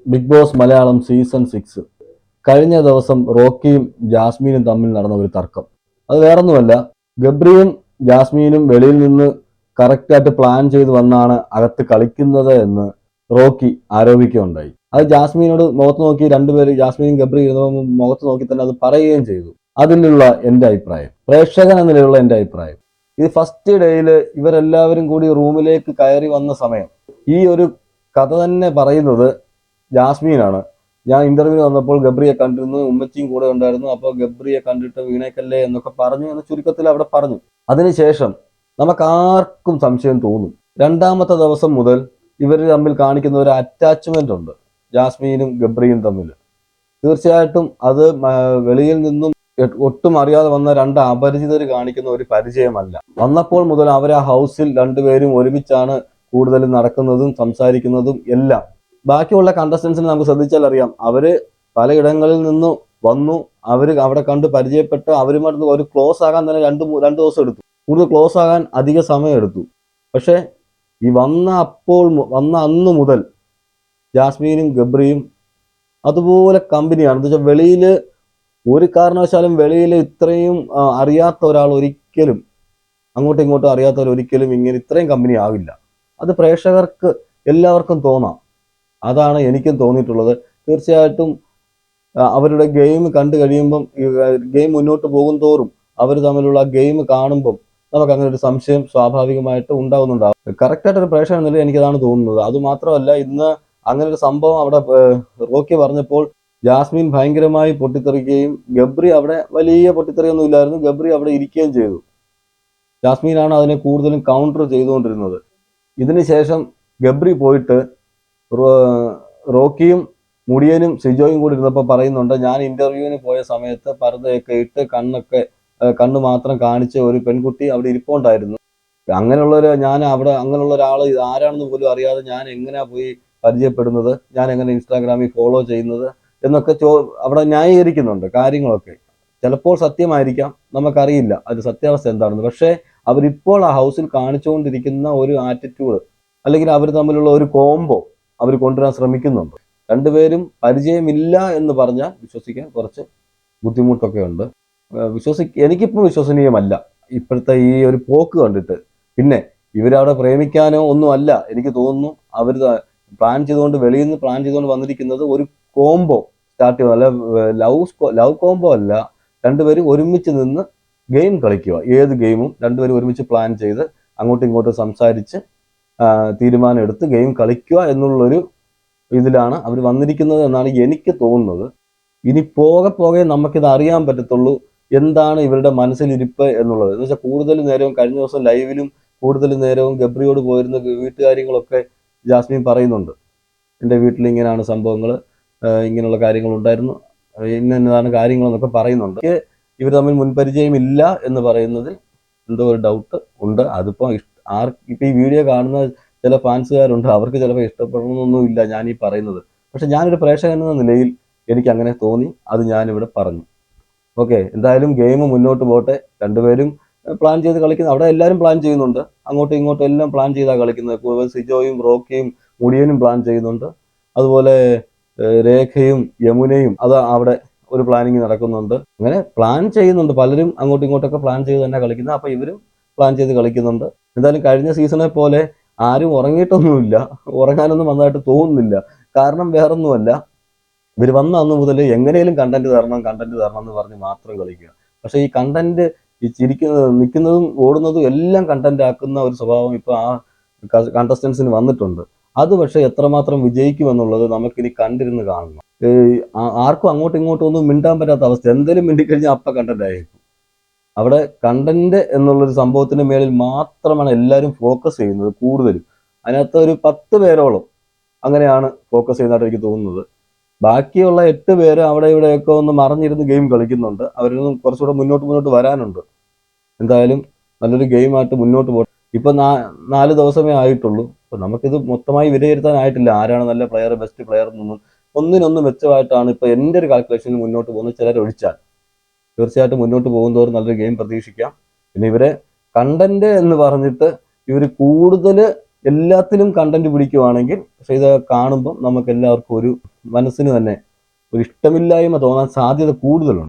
Big boss Malayalam season 6 കഴിഞ്ഞ ദിവസം റോക്കിയും ജാസ്മീനും തമ്മിൽ നടന്ന ഒരു തർക്കം. അത് വേറൊന്നുമല്ല, ഗബ്രിയും ജാസ്മീനും വെളിയിൽ നിന്ന് കറക്റ്റായിട്ട് പ്ലാൻ ചെയ്ത് വന്നാണ് അകത്ത് കളിക്കുന്നത് എന്ന് റോക്കി ആരോപിക്കുകയുണ്ടായി. അത് ജാസ്മീനോട് മുഖത്ത് നോക്കി രണ്ടുപേര് ജാസ്മീനും ഗബ്രി മുഖത്ത് നോക്കി തന്നെ അത് പറയുകയും ചെയ്തു. അതിലുള്ള എൻ്റെ അഭിപ്രായം, പ്രേക്ഷകൻ എന്ന നിലയിലുള്ള എൻ്റെ അഭിപ്രായം, ഇത് ഫസ്റ്റ് ഡേയിൽ ഇവരെല്ലാവരും കൂടി റൂമിലേക്ക് കയറി വന്ന സമയം ഈ ഒരു കഥ തന്നെ പറയുന്നത് ജാസ്മീനാണ്. ഞാൻ ഇന്റർവ്യൂ വന്നപ്പോൾ ഗബ്രിയെ കണ്ടിരുന്നു, ഉമ്മച്ചിയും കൂടെ ഉണ്ടായിരുന്നു. അപ്പോൾ ഗബ്രിയെ കണ്ടിട്ട് വീണേക്കല്ലേ എന്നൊക്കെ പറഞ്ഞു എന്ന് ചുരുക്കത്തിൽ അവിടെ പറഞ്ഞു. അതിനുശേഷം നമുക്ക് ആർക്കും സംശയം തോന്നും. രണ്ടാമത്തെ ദിവസം മുതൽ ഇവർ തമ്മിൽ കാണിക്കുന്ന ഒരു അറ്റാച്ച്മെന്റ് ഉണ്ട്, ജാസ്മീനും ഗബ്രിയും തമ്മിൽ. തീർച്ചയായിട്ടും അത് വെളിയിൽ നിന്നും ഒട്ടും അറിയാതെ വന്ന രണ്ട് അപരിചിതർ കാണിക്കുന്ന ഒരു പരിചയമല്ല. വന്നപ്പോൾ മുതൽ അവർ ആ ഹൗസിൽ രണ്ടുപേരും ഒരുമിച്ചാണ് കൂടുതലും നടക്കുന്നതും സംസാരിക്കുന്നതും എല്ലാം. ബാക്കിയുള്ള കണ്ടസ്റ്റൻസിനെ നമുക്ക് ശ്രദ്ധിച്ചാൽ അറിയാം, അവര് പലയിടങ്ങളിൽ നിന്നും വന്നു, അവര് അവിടെ കണ്ട് പരിചയപ്പെട്ട് അവരുമായിട്ട് ഒരു ക്ലോസ് ആകാൻ തന്നെ രണ്ട് ദിവസം എടുത്തു. കൂടുതൽ ക്ലോസ് ആകാൻ അധിക സമയം എടുത്തു. പക്ഷെ ഈ വന്ന അന്ന് മുതൽ ജാസ്മീനും ഗബ്രിയും അതുപോലെ കമ്പനിയാണ്. എന്താ വെച്ചാൽ വെളിയിൽ ഒരു കാരണവശാലും വെളിയിൽ ഇത്രയും അറിയാത്ത ഒരാൾ ഒരിക്കലും, അങ്ങോട്ടും ഇങ്ങോട്ടും അറിയാത്തവർ ഒരിക്കലും ഇങ്ങനെ ഇത്രയും കമ്പനി ആവില്ല. അത് പ്രേക്ഷകർക്ക് എല്ലാവർക്കും തോന്നാം. അതാണ് എനിക്കും തോന്നിയിട്ടുള്ളത്. തീർച്ചയായിട്ടും അവരുടെ ഗെയിം കണ്ടു കഴിയുമ്പം, ഗെയിം മുന്നോട്ട് പോകും തോറും അവർ തമ്മിലുള്ള ഗെയിം കാണുമ്പം നമുക്ക് അങ്ങനെ ഒരു സംശയം സ്വാഭാവികമായിട്ട് ഉണ്ടാകുന്നുണ്ടാവും. കറക്റ്റായിട്ടൊരു പ്രേക്ഷകൻ എന്നതിൽ എനിക്കതാണ് തോന്നുന്നത്. അതുമാത്രമല്ല, ഇന്ന് അങ്ങനെ ഒരു സംഭവം അവിടെ റോക്കി പറഞ്ഞപ്പോൾ ജാസ്മിൻ ഭയങ്കരമായി പൊട്ടിത്തെറിക്കുകയും ഗബ്രി അവിടെ വലിയ പൊട്ടിത്തെറിയൊന്നും ഇല്ലായിരുന്നു, ഗബ്രി അവിടെ ഇരിക്കുകയും ചെയ്തു. ജാസ്മിനാണ് അതിനെ കൂടുതലും കൗണ്ടർ ചെയ്തുകൊണ്ടിരുന്നത്. ഇതിനുശേഷം ഗബ്രി പോയിട്ട് റോക്കിയും മുടിയനും സിജോയും കൂടി ഇരുന്നപ്പോൾ പറയുന്നുണ്ട്, ഞാൻ ഇന്റർവ്യൂവിന് പോയ സമയത്ത് പർദ്ദയൊക്കെ ഇട്ട് കണ്ണ് മാത്രം കാണിച്ച ഒരു പെൺകുട്ടി അവിടെ ഇരിപ്പുണ്ടായിരുന്നു. അങ്ങനെയുള്ള ഒരാൾ ആരാണെന്ന് പോലും അറിയാതെ ഞാൻ എങ്ങനെയാ പോയി പരിചയപ്പെടുന്നത്, ഞാൻ എങ്ങനെ ഇൻസ്റ്റാഗ്രാമിൽ ഫോളോ ചെയ്യുന്നത് എന്നൊക്കെ അവിടെ ന്യായീകരിക്കുന്നുണ്ട് കാര്യങ്ങളൊക്കെ. ചിലപ്പോൾ സത്യമായിരിക്കാം, നമുക്കറിയില്ല അത് സത്യാവസ്ഥ എന്താണെന്ന്. പക്ഷേ അവരിപ്പോൾ ആ ഹൗസിൽ കാണിച്ചുകൊണ്ടിരിക്കുന്ന ഒരു ആറ്റിറ്റ്യൂഡ്, അല്ലെങ്കിൽ അവർ തമ്മിലുള്ള ഒരു കോംബോ അവർ കൊണ്ടുവരാൻ ശ്രമിക്കുന്നുണ്ട്. രണ്ടുപേരും പരിചയമില്ല എന്ന് പറഞ്ഞാൽ വിശ്വസിക്കാൻ കുറച്ച് ബുദ്ധിമുട്ടൊക്കെ ഉണ്ട്. എനിക്കിപ്പോൾ വിശ്വസനീയമല്ല ഇപ്പോഴത്തെ ഈ ഒരു പോക്ക് കണ്ടിട്ട്. പിന്നെ ഇവരവിടെ പ്രേമിക്കാനോ ഒന്നും അല്ല എനിക്ക് തോന്നുന്നു. അവർ പ്ലാൻ ചെയ്തുകൊണ്ട്, വെളിയിൽ നിന്ന് പ്ലാൻ ചെയ്തുകൊണ്ട് വന്നിരിക്കുന്നത് ഒരു കോംബോ സ്റ്റാർട്ട് ചെയ്യുക, അല്ല ലവ് കോംബോ അല്ല. രണ്ടുപേരും ഒരുമിച്ച് നിന്ന് ഗെയിം കളിക്കുക. ഏത് ഗെയിമും രണ്ടുപേരും ഒരുമിച്ച് പ്ലാൻ ചെയ്ത് അങ്ങോട്ടും ഇങ്ങോട്ടും സംസാരിച്ച് തീരുമാനം എടുത്ത് ഗെയിം കളിക്കുക എന്നുള്ളൊരു ഇതിലാണ് അവർ വന്നിരിക്കുന്നത് എന്നാണ് എനിക്ക് തോന്നുന്നത്. ഇനി പോകെ നമുക്കിത് അറിയാൻ പറ്റത്തുള്ളൂ എന്താണ് ഇവരുടെ മനസ്സിലിരിപ്പ് എന്നുള്ളത്. എന്ന് വെച്ചാൽ കൂടുതൽ നേരവും കഴിഞ്ഞ ദിവസം ലൈവിലും കൂടുതൽ നേരവും ഗബ്രിയോട് പോയിരുന്ന വീട്ടുകാര്യങ്ങളൊക്കെ ജാസ്മിൻ പറയുന്നുണ്ട്. എൻ്റെ വീട്ടിൽ ഇങ്ങനെയാണ് സംഭവങ്ങൾ, ഇങ്ങനെയുള്ള കാര്യങ്ങൾ ഉണ്ടായിരുന്നു, ഇന്നതാണ് കാര്യങ്ങളെന്നൊക്കെ പറയുന്നുണ്ട്. ഇവർ തമ്മിൽ മുൻപരിചയം ഇല്ല എന്ന് പറയുന്നതിൽ എന്തോ ഒരു ഡൗട്ട് ഉണ്ട്. അതിപ്പോൾ ഇപ്പം ഈ വീഡിയോ കാണുന്ന ചില ഫാൻസുകാരുണ്ട്, അവർക്ക് ചിലപ്പോൾ ഇഷ്ടപ്പെടണമെന്നൊന്നുമില്ല ഞാൻ ഈ പറയുന്നത്. പക്ഷെ ഞാനൊരു പ്രേക്ഷകൻ എന്ന നിലയിൽ എനിക്ക് അങ്ങനെ തോന്നി, അത് ഞാനിവിടെ പറഞ്ഞു. ഓക്കെ, എന്തായാലും ഗെയിം മുന്നോട്ട് പോട്ടെ. രണ്ടുപേരും പ്ലാൻ ചെയ്ത് കളിക്കുന്നത്, അവിടെ എല്ലാവരും പ്ലാൻ ചെയ്യുന്നുണ്ട്, അങ്ങോട്ടും ഇങ്ങോട്ടും എല്ലാം പ്ലാൻ ചെയ്താണ് കളിക്കുന്നത്. സിജോയും റോക്കിയും മുടിയനും പ്ലാൻ ചെയ്യുന്നുണ്ട്, അതുപോലെ രേഖയും യമുനയും അത് അവിടെ ഒരു പ്ലാനിങ് നടക്കുന്നുണ്ട്. അങ്ങനെ പ്ലാൻ ചെയ്യുന്നുണ്ട് പലരും, അങ്ങോട്ടും ഇങ്ങോട്ടൊക്കെ പ്ലാൻ ചെയ്ത് തന്നെ കളിക്കുന്നത്. അപ്പോൾ ഇവരും പ്ലാൻ ചെയ്ത് കളിക്കുന്നുണ്ട്. എന്തായാലും കഴിഞ്ഞ സീസണെ പോലെ ആരും ഉറങ്ങിയിട്ടൊന്നുമില്ല, ഉറങ്ങാനൊന്നും വന്നതായിട്ട് തോന്നുന്നില്ല. കാരണം വേറൊന്നുമല്ല, ഇവർ വന്ന അന്ന് മുതൽ എങ്ങനെയും കണ്ടന്റ് തരണം എന്ന് പറഞ്ഞ് മാത്രം കളിക്കുക. പക്ഷേ ഈ കണ്ടന്റ്, ഈ നിൽക്കുന്നതും ഓടുന്നതും എല്ലാം കണ്ടന്റ് ആക്കുന്ന ഒരു സ്വഭാവം ഇപ്പോൾ ആ കണ്ടസ്റ്റൻസിന് വന്നിട്ടുണ്ട്. അത് പക്ഷെ എത്രമാത്രം വിജയിക്കുമെന്നുള്ളത് നമുക്കിനി കണ്ടിരുന്ന് കാണണം. ആർക്കും അങ്ങോട്ടും ഇങ്ങോട്ടും ഒന്നും മിണ്ടാൻ പറ്റാത്ത അവസ്ഥ. എന്തെങ്കിലും മിണ്ടിക്കഴിഞ്ഞാൽ അപ്പം കണ്ടന്റ് ആയിരിക്കും. അവിടെ കണ്ടന്റ് എന്നുള്ളൊരു സംഭവത്തിന് മേളിൽ മാത്രമാണ് എല്ലാവരും ഫോക്കസ് ചെയ്യുന്നത് കൂടുതലും. അതിനകത്ത് ഒരു 10 പേരോളം അങ്ങനെയാണ് ഫോക്കസ് ചെയ്യുന്നതായിട്ട് എനിക്ക് തോന്നുന്നത്. ബാക്കിയുള്ള 8 പേര് അവിടെ ഇവിടെയൊക്കെ ഒന്ന് മറിഞ്ഞിരുന്ന് ഗെയിം കളിക്കുന്നുണ്ട്. അവരൊന്നും കുറച്ചുകൂടെ മുന്നോട്ട് വരാനുണ്ട്. എന്തായാലും നല്ലൊരു ഗെയിമായിട്ട് മുന്നോട്ട് പോകട്ടെ. ഇപ്പം 4 ദിവസമേ ആയിട്ടുള്ളൂ. അപ്പം നമുക്കിത് മൊത്തമായി വിലയിരുത്താനായിട്ടില്ല ആരാണ് നല്ല പ്ലെയർ, ബെസ്റ്റ് പ്ലെയർ എന്നൊന്നും. ഒന്നിനൊന്നും മെച്ചമായിട്ടാണ് ഇപ്പം എൻ്റെ ഒരു കാൽക്കുലേഷനിൽ മുന്നോട്ട് പോകുന്നത്. ചിലരൊഴിച്ചാൽ തീർച്ചയായിട്ടും മുന്നോട്ട് പോകുന്നതോറും നല്ലൊരു ഗെയിം പ്രതീക്ഷിക്കാം. പിന്നെ ഇവരെ കണ്ടന്റ് എന്ന് പറഞ്ഞിട്ട് ഇവർ കൂടുതൽ എല്ലാത്തിലും കണ്ടന്റ് പിടിക്കുവാണെങ്കിൽ പക്ഷെ ഇത് കാണുമ്പോൾ നമുക്ക് എല്ലാവർക്കും ഒരു മനസ്സിന് തന്നെ ഒരു ഇഷ്ടമില്ലായ്മ തോന്നാൻ സാധ്യത കൂടുതലുണ്ട്.